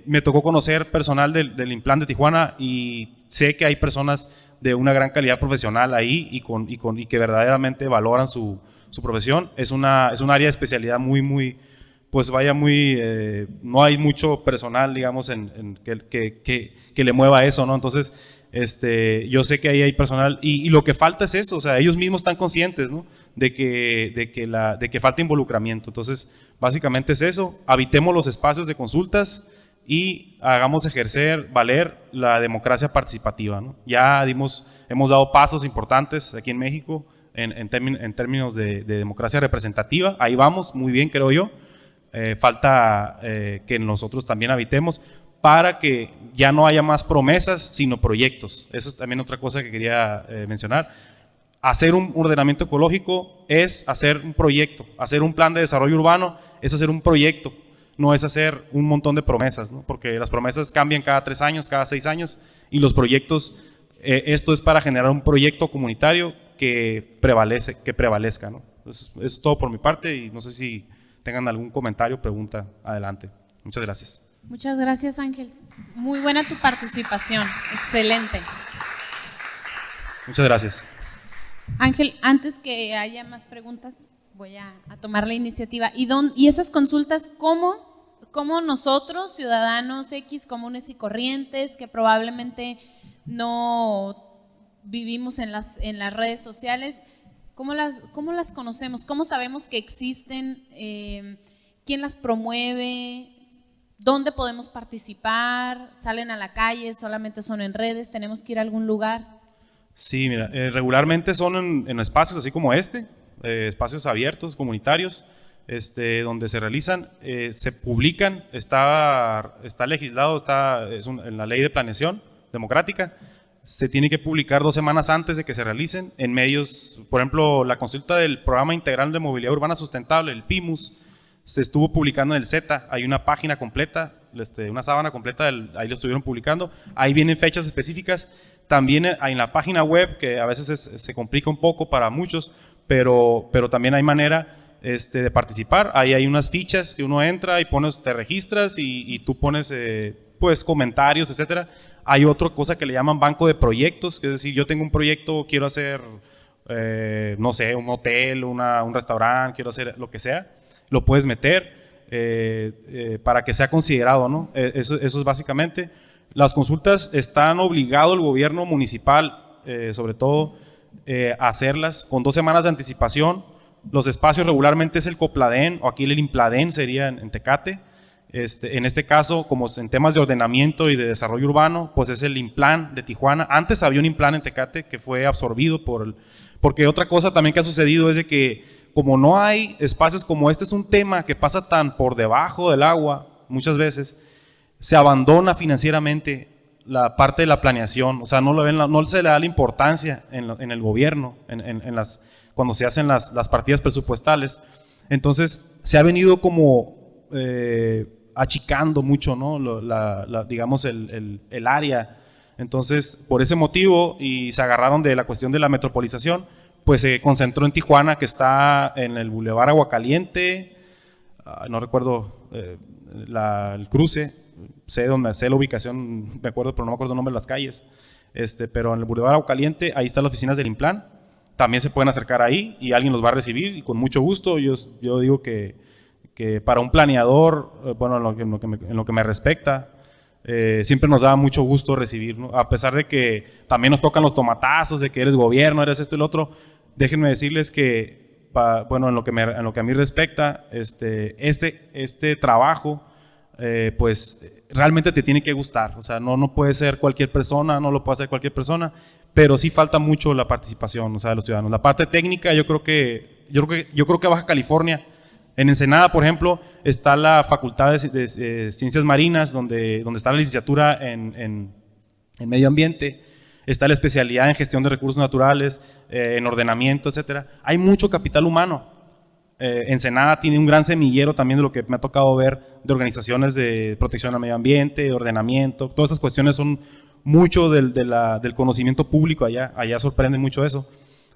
Me tocó conocer personal del Implan de Tijuana y sé que hay personas de una gran calidad profesional ahí y que verdaderamente valoran su profesión. Es un área de especialidad muy, pues vaya no hay mucho personal, digamos, que le mueva eso, ¿no? Entonces, yo sé que ahí hay personal y lo que falta es eso. O sea, ellos mismos están conscientes, ¿no? de que falta involucramiento. Entonces, básicamente es eso. Habitemos los espacios de consultas y hagamos valer la democracia participativa, ¿no? Ya hemos dado pasos importantes aquí en México en términos de democracia representativa. Ahí vamos muy bien, creo yo. Falta que nosotros también habitemos para que ya no haya más promesas, sino proyectos. Esa es también otra cosa que quería mencionar. Hacer un ordenamiento ecológico es hacer un proyecto. Hacer un plan de desarrollo urbano es hacer un proyecto, no es hacer un montón de promesas, ¿no? Porque las promesas cambian cada 3 años, cada 6 años, y los proyectos, esto es para generar un proyecto comunitario que prevalezca, ¿no? Entonces, eso es todo por mi parte, y no sé si tengan algún comentario o pregunta, adelante. Muchas gracias. Muchas gracias, Ángel. Muy buena tu participación, excelente. Muchas gracias. Ángel, antes que haya más preguntas, voy a tomar la iniciativa. ¿Y esas consultas, cómo nosotros, ciudadanos X, comunes y corrientes, que probablemente no vivimos en las redes sociales, cómo las conocemos? ¿Cómo sabemos que existen? ¿Quién las promueve? ¿Dónde podemos participar? ¿Salen a la calle? ¿Solamente son en redes? ¿Tenemos que ir a algún lugar? Sí, mira, regularmente son en espacios así como espacios abiertos, comunitarios, donde se realizan, se publican, está legislado, en la ley de planeación democrática, se tiene que publicar 2 semanas antes de que se realicen en medios, por ejemplo, la consulta del Programa Integral de Movilidad Urbana Sustentable, el PIMUS, se estuvo publicando en el Z, hay una página completa, una sábana completa, ahí lo estuvieron publicando, ahí vienen fechas específicas, también en la página web, que a veces se complica un poco para muchos, pero también hay manera de participar, ahí hay unas fichas que uno entra y te registras y tú pones pues comentarios, etcétera. Hay otra cosa que le llaman banco de proyectos, que es decir, yo tengo un proyecto, quiero hacer, no sé, un hotel, un restaurante, quiero hacer lo que sea, lo puedes meter para que sea considerado, ¿no? Eso es básicamente. Las consultas están obligado el gobierno municipal, sobre todo, a hacerlas con 2 semanas de anticipación. Los espacios regularmente es el Copladén, o aquí el Impladén sería en Tecate. En este caso, como en temas de ordenamiento y de desarrollo urbano, pues es el Implan de Tijuana. Antes había un Implan en Tecate que fue absorbido porque otra cosa también que ha sucedido es de que como no hay espacios como es un tema que pasa tan por debajo del agua, muchas veces se abandona financieramente la parte de la planeación, o sea, no se le da la importancia en el gobierno, cuando se hacen las partidas presupuestales. Entonces se ha venido como achicando mucho, ¿no? Digamos el área. Entonces, por ese motivo, y se agarraron de la cuestión de la metropolización, pues se concentró en Tijuana, que está en el Boulevard Aguacaliente, no recuerdo el cruce, sé la ubicación, me acuerdo, pero no me acuerdo el nombre de las calles, pero en el Boulevard Aguacaliente, ahí están las oficinas del Implan, también se pueden acercar ahí y alguien los va a recibir y con mucho gusto. Yo digo que para un planeador, bueno, en lo que me respecta, siempre nos da mucho gusto recibir, ¿no? A pesar de que también nos tocan los tomatazos de que eres gobierno, eres esto y lo otro. Déjenme decirles que, bueno, en lo que a mí respecta, este trabajo, pues realmente te tiene que gustar. O sea, no puede ser cualquier persona, no lo puede hacer cualquier persona, pero sí falta mucho la participación, o sea, de los ciudadanos. La parte técnica, yo creo que Baja California, en Ensenada, por ejemplo, está la Facultad de Ciencias Marinas, donde está la licenciatura en Medio Ambiente, está la especialidad en Gestión de Recursos Naturales, en Ordenamiento, etcétera. Hay mucho capital humano. Ensenada tiene un gran semillero también de lo que me ha tocado ver de organizaciones de protección al medio ambiente, de ordenamiento. Todas esas cuestiones son mucho del conocimiento público allá sorprende mucho eso.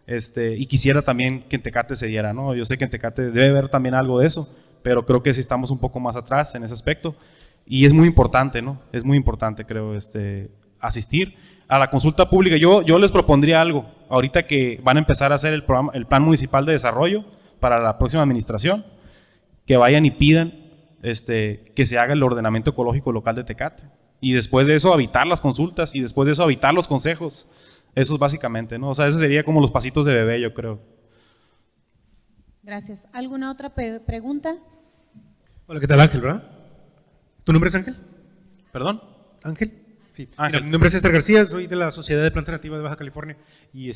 Y quisiera también que en Tecate se diera, ¿no? Yo sé que en Tecate debe haber también algo de eso, pero creo que sí estamos un poco más atrás en ese aspecto y es muy importante, ¿no? Es muy importante, creo, asistir a la consulta pública. Yo les propondría algo, ahorita que van a empezar a hacer el Plan Municipal de Desarrollo para la próxima administración, que vayan y pidan que se haga el ordenamiento ecológico local de Tecate y después de eso habitar las consultas y después de eso habitar los consejos. Eso es básicamente, ¿no? O sea, ese sería como los pasitos de bebé, yo creo. Gracias. ¿Alguna otra pregunta? Hola, ¿qué tal, Ángel, verdad? ¿Tu nombre es Ángel? ¿Perdón? ¿Ángel? Sí. Ángel. Mi nombre es César García, soy de la Sociedad de Planta Nativa de Baja California y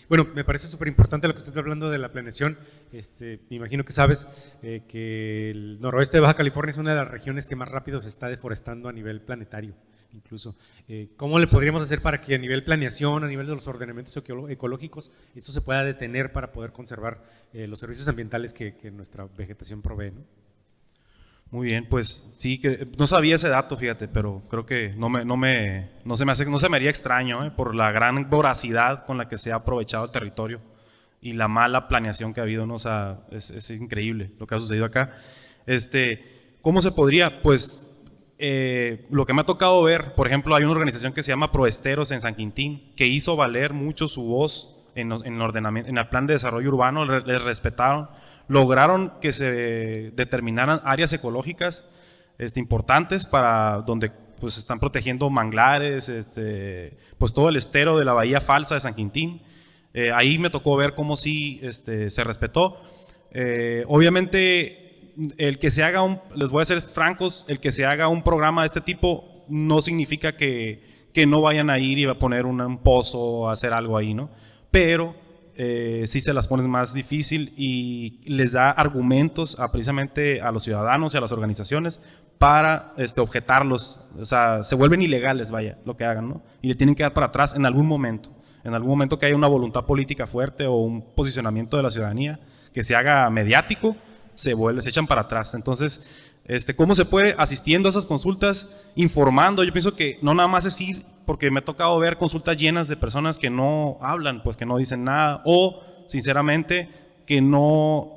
bueno, me parece súper importante lo que estás hablando de la planeación. Me imagino que sabes que el noroeste de Baja California es una de las regiones que más rápido se está deforestando a nivel planetario. Incluso, ¿cómo le podríamos hacer para que a nivel planeación, a nivel de los ordenamientos ecológicos, esto se pueda detener para poder conservar los servicios ambientales que nuestra vegetación provee, ¿no? Muy bien, pues sí, que no sabía ese dato, fíjate, pero creo que no se me haría extraño, por la gran voracidad con la que se ha aprovechado el territorio y la mala planeación que ha habido, ¿no? O sea, es increíble lo que ha sucedido acá. ¿Cómo se podría? Pues lo que me ha tocado ver, por ejemplo, hay una organización que se llama Proesteros en San Quintín, que hizo valer mucho su voz en el plan de desarrollo urbano, les respetaron, lograron que se determinaran áreas ecológicas importantes para donde pues están protegiendo manglares, pues todo el estero de la Bahía Falsa de San Quintín. Ahí me tocó ver cómo sí se respetó. Obviamente el que se haga les voy a ser francos, el que se haga un programa de este tipo no significa que no vayan a ir y a poner un pozo o hacer algo ahí, ¿no? Pero sí se las pones más difícil y les da argumentos precisamente a los ciudadanos y a las organizaciones para objetarlos, o sea, se vuelven ilegales, vaya, lo que hagan, ¿no? Y le tienen que dar para atrás en algún momento que haya una voluntad política fuerte o un posicionamiento de la ciudadanía que se haga mediático, se echan para atrás. Entonces, ¿cómo se puede? Asistiendo a esas consultas, informando. Yo pienso que no nada más es ir, porque me ha tocado ver consultas llenas de personas que no hablan, pues que no dicen nada, o sinceramente que no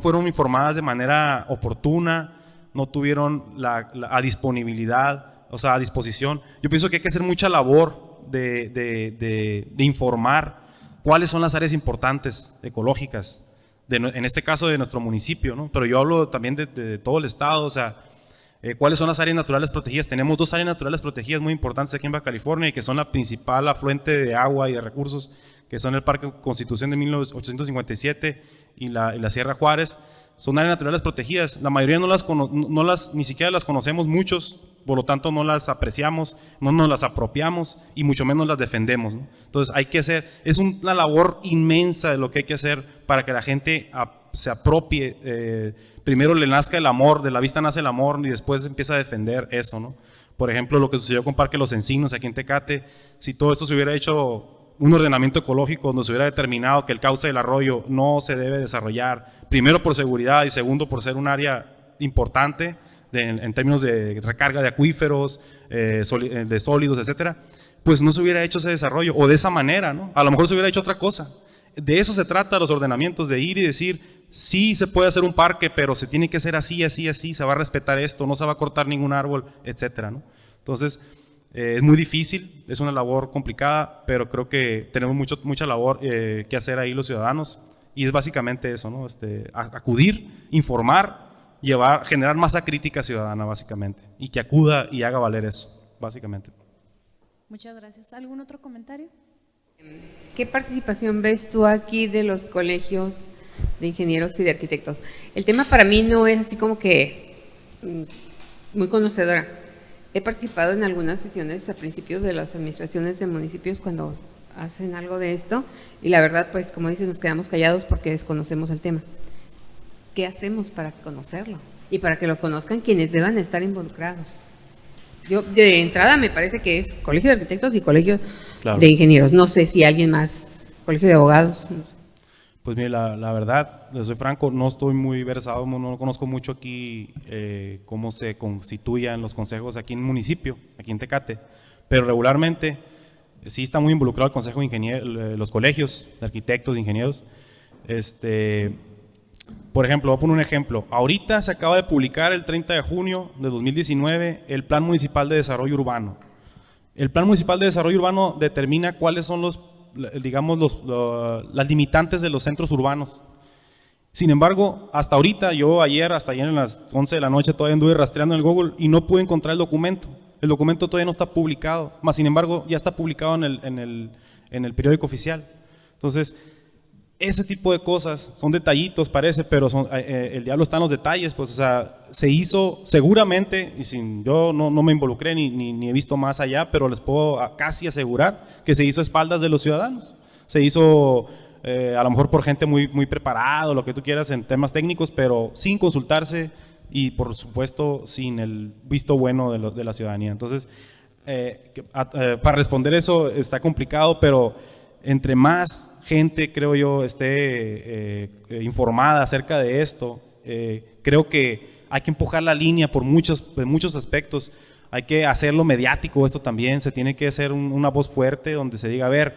fueron informadas de manera oportuna, no tuvieron a disponibilidad, o sea, a disposición. Yo pienso que hay que hacer mucha labor de informar cuáles son las áreas importantes ecológicas, en este caso de nuestro municipio, ¿no? Pero yo hablo también de todo el estado, o sea, cuáles son las áreas naturales protegidas. Tenemos 2 áreas naturales protegidas muy importantes aquí en Baja California y que son la principal afluente de agua y de recursos, que son el Parque Constitución de 1857 y la Sierra Juárez. Son áreas naturales protegidas, la mayoría ni siquiera las conocemos muchos, por lo tanto no las apreciamos, no nos las apropiamos y mucho menos las defendemos, ¿no? Entonces hay que hacer, es una labor inmensa de lo que hay que hacer para que la gente se apropie, primero le nazca el amor, de la vista nace el amor y después empieza a defender eso, ¿no? Por ejemplo, lo que sucedió con Parque Los Encinos aquí en Tecate, si todo esto se hubiera hecho un ordenamiento ecológico donde se hubiera determinado que el cauce del arroyo no se debe desarrollar, primero por seguridad y segundo por ser un área importante en términos de recarga de acuíferos, de sólidos, etcétera, pues no se hubiera hecho ese desarrollo, o de esa manera, ¿no? A lo mejor se hubiera hecho otra cosa. De eso se trata los ordenamientos, de ir y decir, sí se puede hacer un parque, pero se tiene que hacer así, así, así, se va a respetar esto, no se va a cortar ningún árbol, etcétera, ¿no? Entonces, es muy difícil, es una labor complicada, pero creo que tenemos mucha labor que hacer ahí los ciudadanos, y es básicamente eso, ¿no? Acudir, informar, generar masa crítica ciudadana, básicamente, y que acuda y haga valer eso, básicamente. Muchas gracias. ¿Algún otro comentario? ¿Qué participación ves tú aquí de los colegios de ingenieros y de arquitectos? El tema para mí no es así como que muy conocedora. He participado en algunas sesiones a principios de las administraciones de municipios cuando hacen algo de esto y la verdad, pues como dices, nos quedamos callados porque desconocemos el tema. ¿Qué hacemos para conocerlo? Y para que lo conozcan quienes deban estar involucrados. Yo de entrada me parece que es colegio de arquitectos y colegio de ingenieros. No sé si alguien más, colegio de abogados. No sé. Pues mire, la verdad, les soy franco, no estoy muy versado, no conozco mucho aquí cómo se constituyan los consejos aquí en el municipio, aquí en Tecate, pero regularmente sí está muy involucrado el consejo de ingenieros, los colegios de arquitectos, de ingenieros. Por ejemplo, voy a poner un ejemplo. Ahorita se acaba de publicar el 30 de junio de 2019 el Plan Municipal de Desarrollo Urbano. El Plan Municipal de Desarrollo Urbano determina cuáles son las limitantes de los centros urbanos. Sin embargo, hasta ayer en las 11 de la noche todavía anduve rastreando en el Google y no pude encontrar el documento. El documento todavía no está publicado, más sin embargo ya está publicado en el periódico oficial. Entonces, ese tipo de cosas son detallitos, parece, pero el diablo está en los detalles, pues, o sea, se hizo seguramente, y yo no me involucré ni he visto más allá, pero les puedo casi asegurar que se hizo a espaldas de los ciudadanos. Se hizo a lo mejor por gente muy preparada, lo que tú quieras en temas técnicos, pero sin consultarse y por supuesto sin el visto bueno de la ciudadanía. Entonces, para responder eso está complicado, pero entre más gente, creo yo, esté informada acerca de esto, creo que hay que empujar la línea por muchos aspectos. Hay que hacerlo mediático esto también, se tiene que hacer una voz fuerte donde se diga, a ver,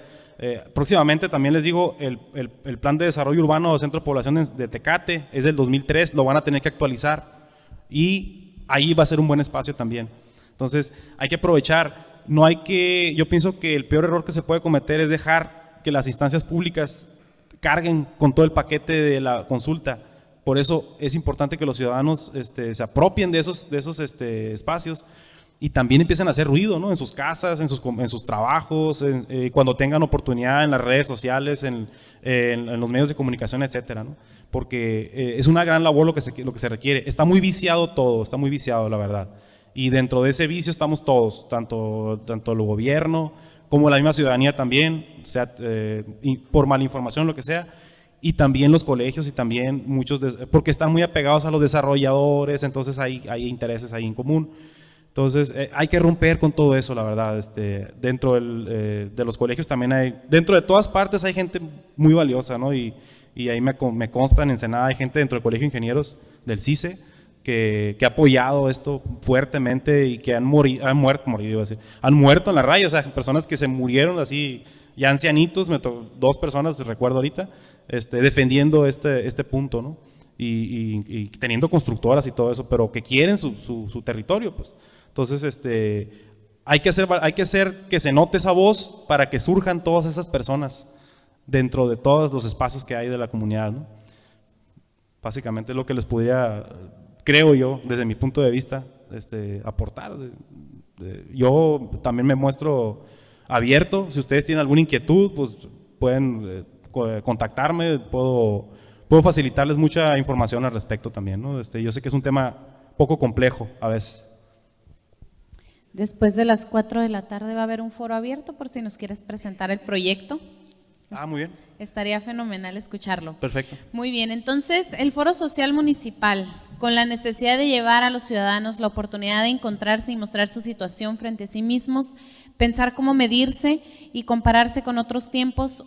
próximamente también les digo, el plan de desarrollo urbano del Centro de Población de Tecate es del 2003, lo van a tener que actualizar y ahí va a ser un buen espacio también. Entonces hay que aprovechar, yo pienso que el peor error que se puede cometer es dejar que las instancias públicas carguen con todo el paquete de la consulta. Por eso es importante que los ciudadanos se apropien de esos espacios y también empiezan a hacer ruido, ¿no? En sus casas, en sus trabajos, cuando tengan oportunidad en las redes sociales, en los medios de comunicación, etcétera, ¿no? Porque es una gran labor lo que se requiere. Está muy viciado todo, está muy viciado, la verdad. Y dentro de ese vicio estamos todos, tanto el gobierno como la misma ciudadanía también, o sea, por mala información, lo que sea, y también los colegios y también muchos, porque están muy apegados a los desarrolladores, entonces hay intereses ahí en común. Entonces hay que romper con todo eso, la verdad. Dentro de los colegios también hay, dentro de todas partes hay gente muy valiosa, ¿no? Y ahí me consta en Ensenada hay gente dentro del Colegio de Ingenieros del CICE que ha apoyado esto fuertemente y que han muerto en la raya, o sea, personas que se murieron así, ya ancianitos, 2 personas, recuerdo ahorita, defendiendo este punto, ¿no? Y teniendo constructoras y todo eso, pero que quieren su territorio, pues. Entonces, hay que hacer que se note esa voz para que surjan todas esas personas dentro de todos los espacios que hay de la comunidad, ¿no? Básicamente es lo que les podría, creo yo, desde mi punto de vista, aportar. Yo también me muestro abierto. Si ustedes tienen alguna inquietud, pues pueden contactarme, puedo facilitarles mucha información al respecto también, ¿no? Yo sé que es un tema poco complejo a veces. Después de las 4 de la tarde va a haber un foro abierto por si nos quieres presentar el proyecto. Muy bien. Estaría fenomenal escucharlo. Perfecto. Muy bien, entonces el Foro Social Municipal, con la necesidad de llevar a los ciudadanos la oportunidad de encontrarse y mostrar su situación frente a sí mismos, pensar cómo medirse y compararse con otros tiempos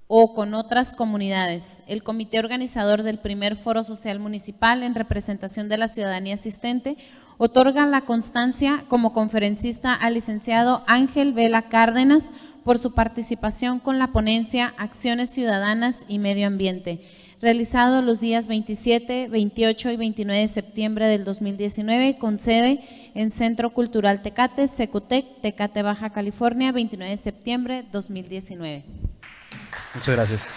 o con otras comunidades. El comité organizador del primer Foro Social Municipal, en representación de la ciudadanía asistente, otorga la constancia como conferencista al licenciado Ángel Vela Cárdenas por su participación con la ponencia Acciones Ciudadanas y Medio Ambiente, realizado los días 27, 28 y 29 de septiembre del 2019, con sede en Centro Cultural Tecate, Secutec, Tecate, Baja California, 29 de septiembre 2019. Muchas gracias.